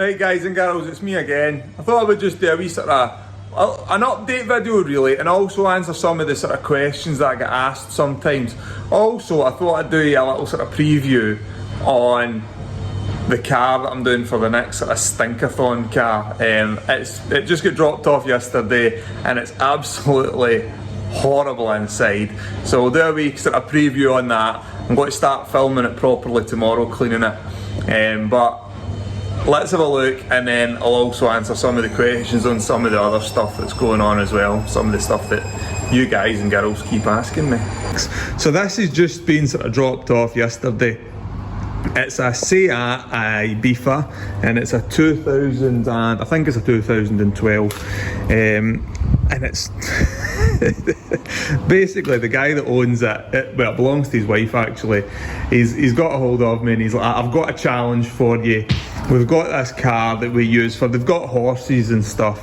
Right guys and girls, it's me again. I thought I would just do a wee sort of an update video really, and also answer some of the sort of questions that I get asked sometimes. Also, I thought I'd do a little sort of preview on the car that I'm doing for the next sort of Stinkathon car. It just got dropped off yesterday and it's absolutely horrible inside. So we'll do a wee sort of preview on that. I'm going to start filming it properly tomorrow, cleaning it. But let's have a look, and then I'll also answer some of the questions on some of the other stuff that's going on as well. Some of the stuff that you guys and girls keep asking me. So this has just been sort of dropped off yesterday. It's a Seat Ibiza, and it's a 2000 and I think it's a 2012, and it's basically the guy that owns it, well, it belongs to his wife actually. He's got a hold of me and he's like, I've got a challenge for you. We've got this car that we use for, they've got horses and stuff,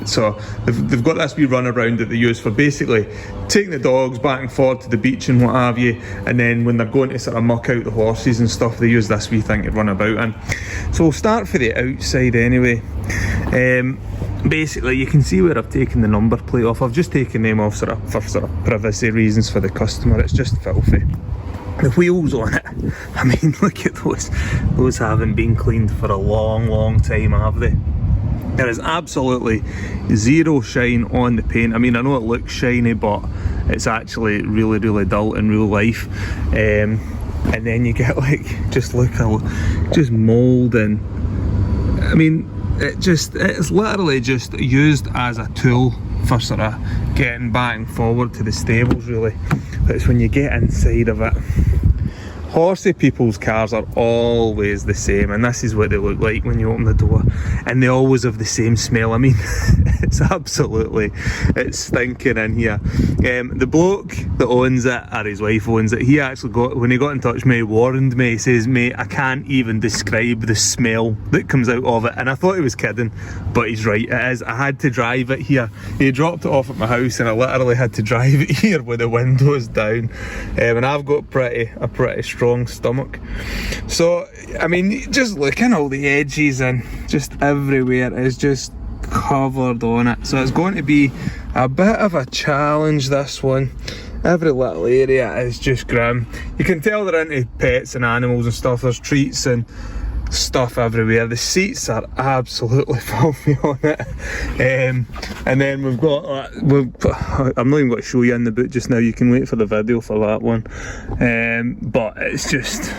so they've got this wee run around that they use for basically taking the dogs back and forth to the beach and what have you, and then when they're going to sort of muck out the horses and stuff, they use this wee thing to run about in. So we'll start for the outside anyway. Basically you can see where I've taken the number plate off. I've just taken them off for sort of privacy reasons for the customer. It's just filthy. The wheels on it, I mean, look at those. Those haven't been cleaned for a long time, have they? There is absolutely zero shine on the paint. I mean, I know it looks shiny, but it's actually really dull in real life. And then you get like, just mould, and I mean, it's literally just used as a tool for sort of getting back and forward to the stables really. But it's when you get inside of it. Horsey people's cars are always the same, and this is what they look like when you open the door, and they always have the same smell. I mean, it's stinking in here. The bloke that owns it, or his wife owns it, he actually when he got in touch with me, he warned me. He says, mate, I can't even describe the smell that comes out of it. And I thought he was kidding, but he's right, it is. I had to drive it here. He dropped it off at my house and I literally had to drive it here with the windows down. And I've got a pretty strong stomach. So, I mean, just looking all the edges and just everywhere is just covered on it. So it's going to be a bit of a challenge, this one. Every little area is just grim. You can tell they're into pets and animals and stuff. There's treats and stuff everywhere. The seats are absolutely filthy on it. And then we've got, I'm not even going to show you in the boot just now, you can wait for the video for that one. But it's just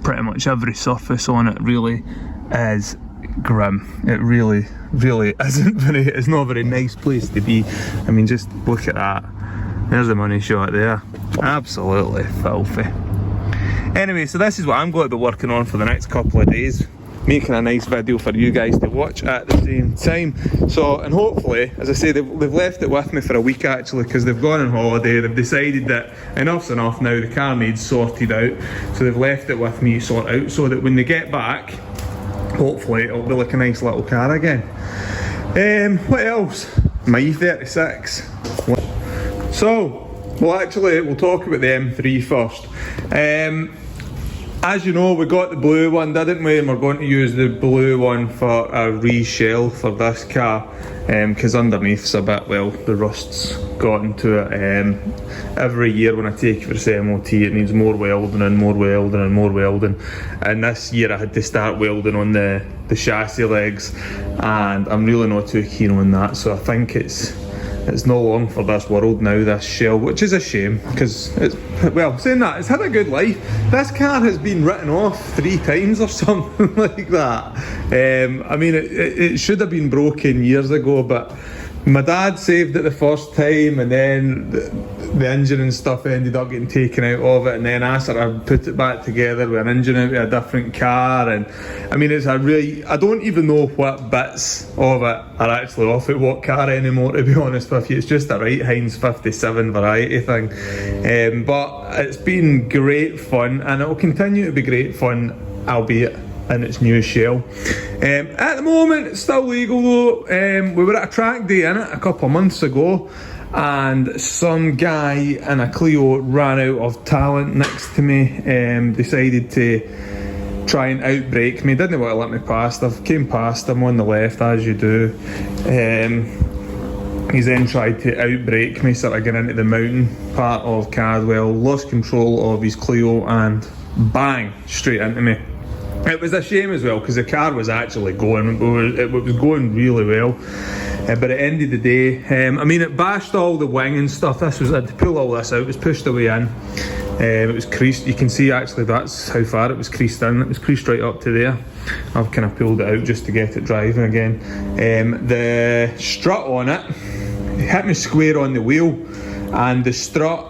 pretty much every surface on it really is grim. It really isn't it's not a very nice place to be. I mean, just look at that. There's the money shot there. Absolutely filthy. Anyway, so this is what I'm going to be working on for the next couple of days, making a nice video for you guys to watch at the same time. So, and hopefully, as I say, they've left it with me for a week actually, because they've gone on holiday. They've decided that enough's enough now, the car needs sorted out, so they've left it with me to sort out, so that when they get back, hopefully it'll be like a nice little car again. What else? My e36. So, we'll talk about the M3 first. As you know, we got the blue one, didn't we? And we're going to use the blue one for a reshell for this car, because underneath's a bit, well, the rust's got into it. Every year when I take it for this MOT, it needs more welding and more welding and more welding. And this year I had to start welding on the chassis legs, and I'm really not too keen on that. So I think it's no long for this world now, this shell, which is a shame, because it's, well, saying that, it's had a good life. This car has been written off 3 times or something like that. I mean, it should have been broken years ago, but my dad saved it the first time, and then the engine and stuff ended up getting taken out of it, and then I sort of put it back together with an engine out of a different car. And I mean, it's a really, I don't even know what bits of it are actually off at what car anymore, to be honest with you. It's just a right Heinz 57 variety thing. But it's been great fun, and it will continue to be great fun, albeit in its new shell. At the moment it's still legal though. We were at a track day in it a couple of months ago, and some guy in a Clio ran out of talent next to me, decided to try and outbrake me. Didn't want to let me past. I came past him on the left, as you do. He's then tried to outbrake me, sort of getting into the mountain part of Cadwell, lost control of his Clio, and bang, straight into me. It was a shame as well, because the car was actually going, it was going really well. But at the end of the day, I mean, it bashed all the wing and stuff. I had to pull all this out. It was pushed away in. It was creased. You can see actually that's how far it was creased in. It was creased right up to there. I've kind of pulled it out just to get it driving again. The strut on it hit me square on the wheel, and the strut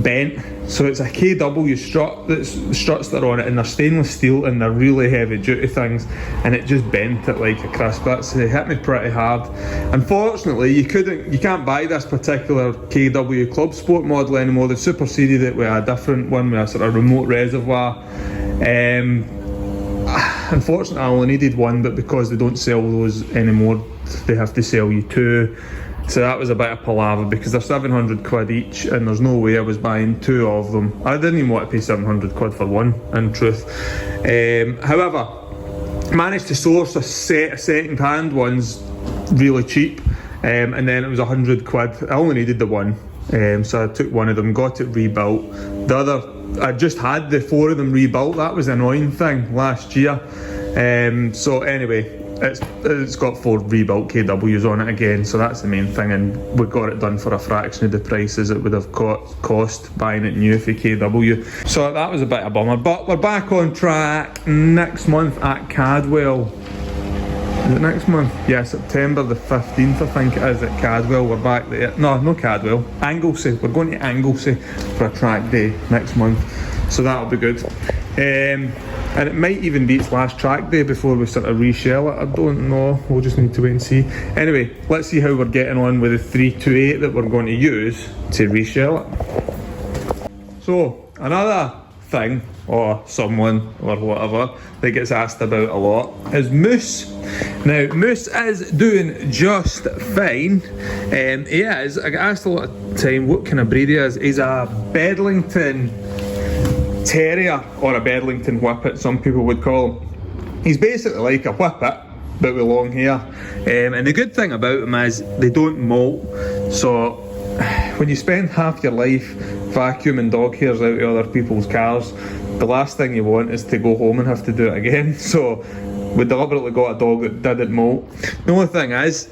bent. So it's a KW strut. The struts that are on it, and they're stainless steel, and they're really heavy duty things, and it just bent it like a crisp. It hit me pretty hard. Unfortunately, you can't buy this particular KW Club Sport model anymore. They've superseded it with a different one with a sort of remote reservoir. Unfortunately, I only needed one, but because they don't sell those anymore, they have to sell you two. So that was a bit of palaver, because they're 700 quid each, and there's no way I was buying two of them. I didn't even want to pay 700 quid for one, in truth. However, managed to source a set of second-hand ones really cheap, and then it was 100 quid. I only needed the one, so I took one of them, got it rebuilt. The other, I just had the four of them rebuilt. That was the annoying thing last year. So anyway, it's got 4 rebuilt KWs on it again, so that's the main thing, and we got it done for a fraction of the price as it would have cost buying it new for KW. So that was a bit of a bummer, but we're back on track next month at Cadwell. Is it next month? Yeah, September the 15th I think it is at Cadwell. We're back there. No Cadwell, Anglesey. We're going to Anglesey for a track day next month, so that'll be good. And it might even be its last track day before we sort of reshell it. I don't know, we'll just need to wait and see. Anyway, let's see how we're getting on with the 328 that we're going to use to reshell it. So, another thing, or someone, or whatever, that gets asked about a lot is Moose. Now, Moose is doing just fine. He is, I get asked a lot of time what kind of breed he is. He's a Bedlington Terrier, or a Bedlington Whippet, some people would call him. He's basically like a Whippet, but with long hair. And the good thing about them is they don't molt. So when you spend half your life vacuuming dog hairs out of other people's cars, the last thing you want is to go home and have to do it again. So we deliberately got a dog that didn't molt. The only thing is,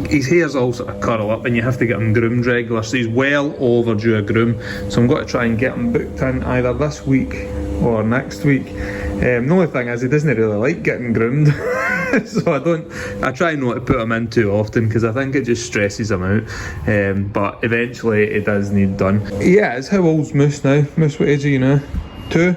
his hair's all sort of curl up, and you have to get him groomed regular, so he's well overdue a groom. So I'm going to try and get him booked in either this week or next week. The only thing is, he doesn't really like getting groomed. So I try not to put him in too often, because I think it just stresses him out. But eventually it does need done. Yeah, it's how old's Moose now? Moose, what age are you now? 2?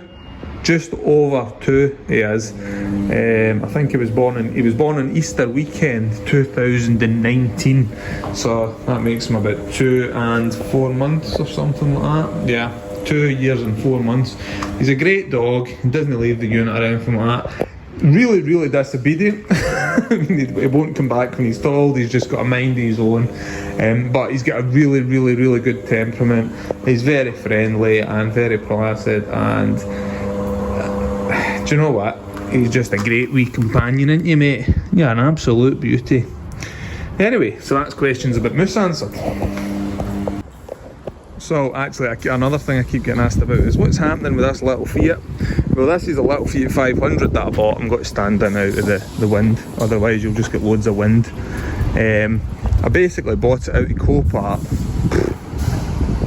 Just over 2 he is. I think he was born on Easter weekend 2019, so that makes him about 2 and 4 months or something like that. Yeah, 2 years and 4 months. He's a great dog. He doesn't leave the unit or anything like that. Really disobedient. He won't come back when he's told. He's just got a mind of his own. But he's got a really good temperament. He's very friendly and very placid, and do you know what? He's just a great wee companion, isn't you, mate? Yeah, an absolute beauty. Anyway, so that's questions about Moose answered. So actually, another thing I keep getting asked about is what's happening with this little Fiat. Well, this is a little Fiat 500 that I bought. I'm going to stand in out of the wind, otherwise you'll just get loads of wind. I basically bought it out of Copart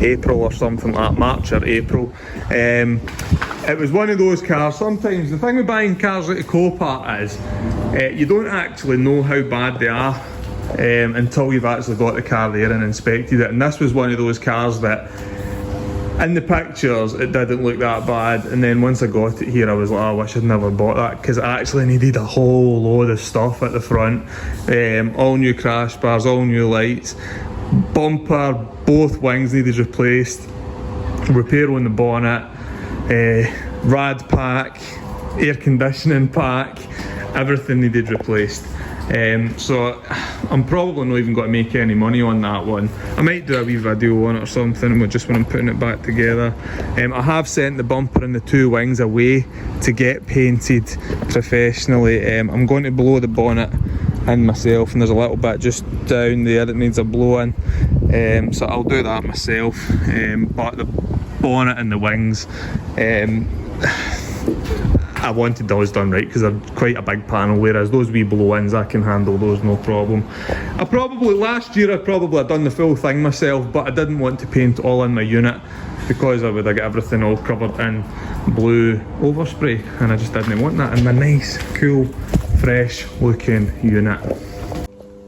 April or something like that, March or April. It was one of those cars. Sometimes the thing with buying cars out of Copart is you don't actually know how bad they are until you've actually got the car there and inspected it. And this was one of those cars that, in the pictures, it didn't look that bad, and then once I got it here I was like, oh, I wish I'd never bought that, because I actually needed a whole load of stuff at the front. All new crash bars, all new lights, bumper, both wings needed replaced, repair on the bonnet, rad pack, air conditioning pack, everything needed replaced. So I'm probably not even going to make any money on that one. I might do a wee video on it or something, just when I'm putting it back together. I have sent the bumper and the two wings away to get painted professionally. I'm going to blow the bonnet in myself, and there's a little bit just down there that needs a blow in, so I'll do that myself. But the bonnet and the wings, I wanted those done right because they're quite a big panel, whereas those wee blow-ins, I can handle those no problem. Last year I probably had done the full thing myself, but I didn't want to paint all in my unit because I would have got everything all covered in blue overspray, and I just didn't want that in my nice, cool, fresh looking unit.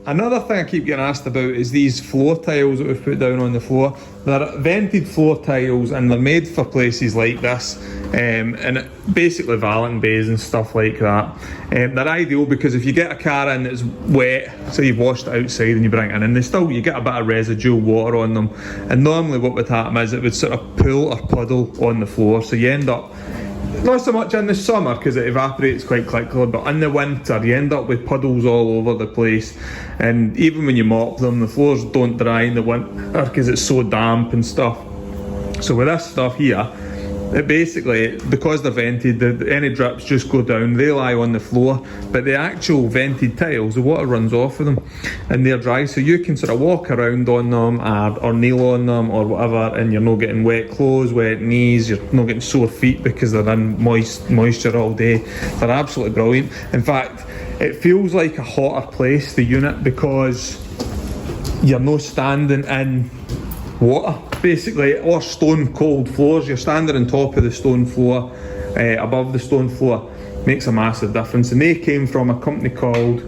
Another thing I keep getting asked about is these floor tiles that we've put down on the floor. They're vented floor tiles and they're made for places like this, and basically valet bays and stuff like that. They're ideal because if you get a car in that's wet, so you've washed it outside and you bring it in, and you get a bit of residual water on them, and normally what would happen is it would sort of pool or puddle on the floor, so you end up, not so much in the summer because it evaporates quite quickly, but in the winter you end up with puddles all over the place, and even when you mop them, the floors don't dry in the winter because it's so damp and stuff. So with this stuff here, it basically, because they're vented, any drips just go down, they lie on the floor, but the actual vented tiles, the water runs off of them and they're dry, so you can sort of walk around on them or kneel on them or whatever, and you're not getting wet clothes, wet knees, you're not getting sore feet because they're in moisture all day. They're absolutely brilliant. In fact, it feels like a hotter place, the unit, because you're not standing in water basically, or stone cold floors. You're standing on top of the stone floor, above the stone floor. Makes a massive difference, and they came from a company called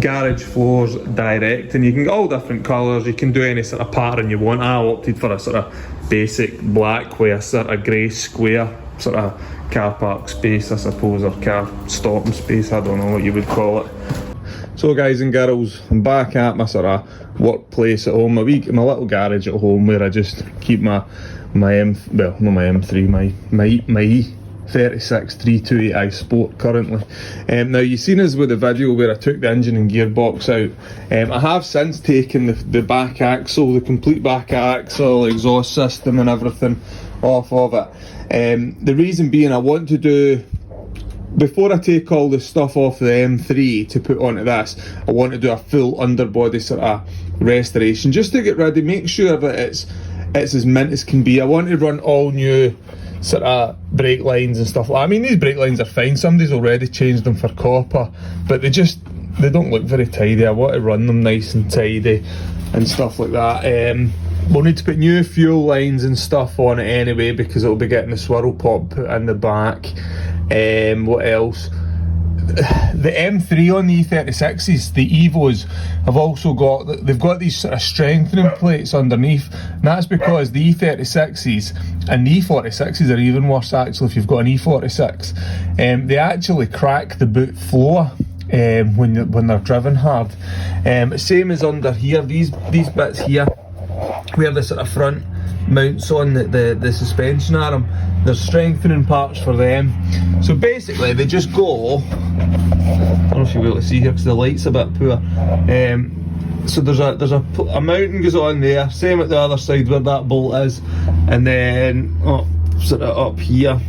Garage Floors Direct, and you can get all different colours, you can do any sort of pattern you want. I opted for a sort of basic black with a sort of grey square sort of car park space, I suppose, or car stopping space, I don't know what you would call it. So guys and girls, I'm back at my sort of workplace at home, my little garage at home where I just keep my E36 328i Sport currently. Now you've seen us with the video where I took the engine and gearbox out. I have since taken the back axle, the complete back axle, exhaust system and everything off of it. The reason being, I want to do, before I take all the stuff off the M3 to put onto this, I want to do a full underbody sort of restoration just to get ready, make sure that it's as mint as can be. I want to run all new sort of brake lines and stuff. I mean, these brake lines are fine, somebody's already changed them for copper, but they don't look very tidy. I want to run them nice and tidy and stuff like that. We'll need to put new fuel lines and stuff on it anyway because it'll be getting the swirl pop put in the back. What else? The M3 on the E36s, the Evos, have also they've got these sort of strengthening plates underneath, and that's because the E36s and the E46s are even worse actually. If you've got an E46, they actually crack the boot floor when they're driven hard. Same as under here, these bits here where the sort of front mounts on the suspension arm, there's strengthening parts for them. So basically they just go, I don't know if you'll be able to see here because the light's a bit poor. So there's a mounting goes on there, same at the other side where that bolt is, and then sort of up here,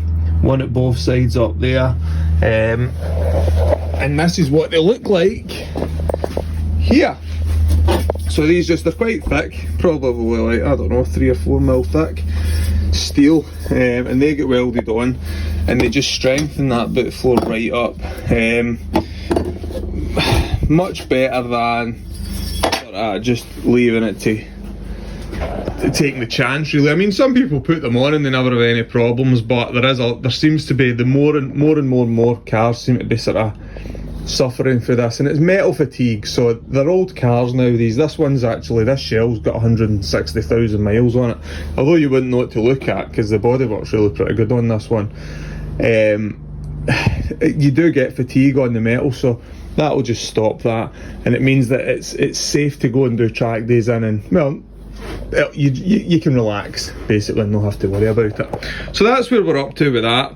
one at both sides up there. And this is what they look like here. So these they're quite thick, probably like, I don't know, 3 or 4 mil thick steel, and they get welded on and they just strengthen that boot floor right up. Much better than just leaving it to taking the chance, really. I mean, some people put them on and they never have any problems, but there seems to be, the more and more cars seem to be sort of suffering for this, and it's metal fatigue. So they're old cars now, this shell's got 160,000 miles on it, although you wouldn't know what to look at because the bodywork's really pretty good on this one. You do get fatigue on the metal, so that'll just stop that, and it means that it's safe to go and do track days in, and well, you can relax basically and not have to worry about it. So that's where we're up to with that.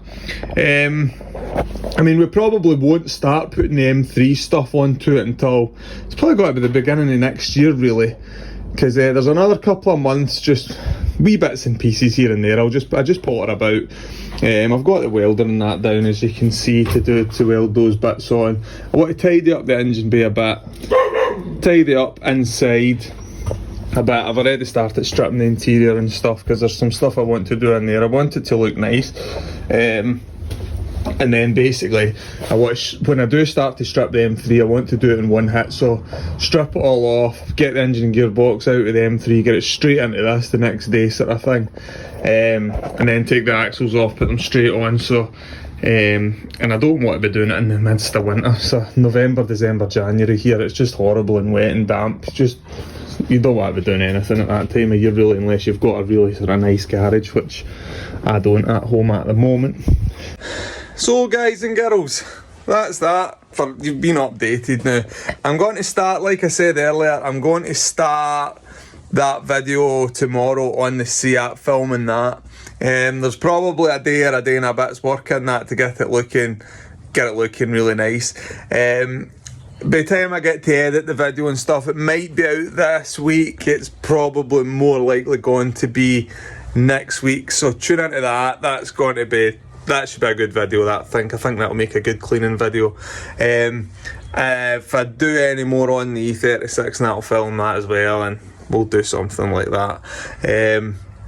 I mean, we probably won't start putting the M3 stuff onto it until it's probably got to be the beginning of next year, really, because there's another couple of months, just wee bits and pieces here and there. I just potter about. I've got the welding and that down, as you can see, to weld those bits on. I want to tidy up the engine bay a bit, tidy up inside a bit. I've already started stripping the interior and stuff because there's some stuff I want to do in there. I want it to look nice. And then basically, when I do start to strip the M3, I want to do it in one hit. So strip it all off, get the engine and gearbox out of the M3, get it straight into this the next day, sort of thing. And then take the axles off, put them straight on. So, and I don't want to be doing it in the midst of winter. So November, December, January here, it's just horrible and wet and damp. It's just, you don't want to be doing anything at that time of year, really, unless you've got a really sort of nice garage, which I don't at home at the moment. So guys and girls, that's that. You've been updated now. I'm going to start, like I said earlier, I'm going to start that video tomorrow on the Seat, filming that. There's probably a day or a day and a bit's work in that to get it looking really nice. By the time I get to edit the video and stuff, it might be out this week. It's probably more likely going to be next week, so tune into that. That should be a good video, I think that'll make a good cleaning video. If I do any more on the e36, that'll film that as well, and we'll do something like that.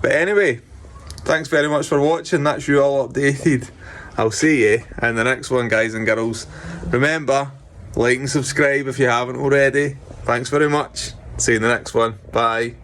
But anyway, thanks very much for watching. That's you all updated. I'll see you in the next one, guys and girls. Remember, like and subscribe if you haven't already. Thanks very much. See you in the next one. Bye.